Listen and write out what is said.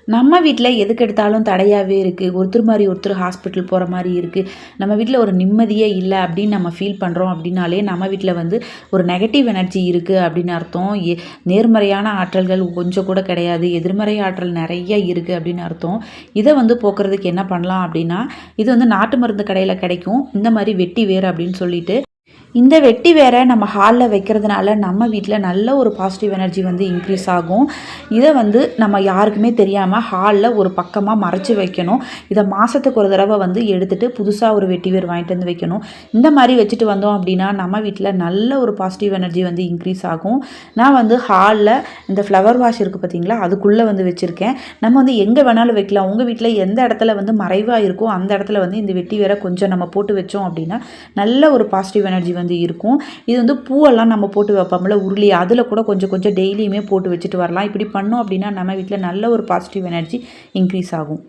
நம்ம வீட்ல எதுக்கு எடுத்தாலும் தடையாவே இருக்கு. ஒருத்தர் மாரி ஒருத்தர் ஹாஸ்பிட்டல் போற மாரி இருக்கு. நம்ம வீட்ல ஒரு நிம்மதியே இல்ல அப்படின்னு நம்ம ஃபீல் பண்றோம் அப்படின்னாலே, நம்ம வீட்ல வந்து ஒரு நெகட்டிவ் எனர்ஜி இருக்கு அப்படின்னு அர்த்தம். நேர்மறையான ஆற்றல்கள் கொஞ்சம் கூட கிடையாது. எதிர்மறை ஆற்றல் நெறைய இருக்கு அப்படின்னு அர்த்தம். இத வந்து போக்குறதுக்கு என்ன பண்ணலாம் அப்படின்னா, இது வந்து நாட்டு மருந்து கடையில கிடைக்கும். இந்த மாரி வெட்டி வேர் அப்படின்னு சொல்லிட்டு இந்த வெட்டி வேரை நம்ம ஹாலில் வைக்கிறதுனால நம்ம வீட்டில் நல்ல ஒரு பாசிட்டிவ் எனர்ஜி வந்து இன்க்ரீஸ் ஆகும். இதை வந்து நம்ம யாருக்குமே தெரியாமல் ஹாலில் ஒரு பக்கமாக மறைச்சி வைக்கணும். இதை மாதத்துக்கு ஒரு தடவை வந்து எடுத்துகிட்டு புதுசாக ஒரு வெட்டி வேர் வாங்கிட்டு வந்து வைக்கணும். இந்த மாதிரி வச்சுட்டு வந்தோம் அப்படின்னா நம்ம வீட்டில் நல்ல ஒரு பாசிட்டிவ் எனர்ஜி வந்து இன்க்ரீஸ் ஆகும். நான் வந்து ஹாலில் இந்த ஃப்ளவர் வாஷ் இருக்குது பார்த்தீங்களா, அதுக்குள்ளே வந்து வச்சுருக்கேன். நம்ம வந்து எங்கே வேணாலும் வைக்கலாம். உங்கள் வீட்டில் எந்த இடத்துல வந்து மறைவாக இருக்கோ அந்த இடத்துல வந்து இந்த வெட்டி வேரை கொஞ்சம் நம்ம போட்டு வச்சோம் அப்படின்னா நல்ல ஒரு பாசிட்டிவ் எனர்ஜி வந்து இருக்கும். இது வந்து பூவெல்லாம் நம்ம போட்டு வைப்போம்ல உருளி, அதில் கூட கொஞ்சம் கொஞ்சம் டெய்லியுமே போட்டு வச்சுட்டு வரலாம். இப்படி பண்ணோம் அப்படின்னா நம்ம வீட்டில் நல்ல ஒரு பாசிட்டிவ் எனர்ஜி இன்க்ரீஸ் ஆகும்.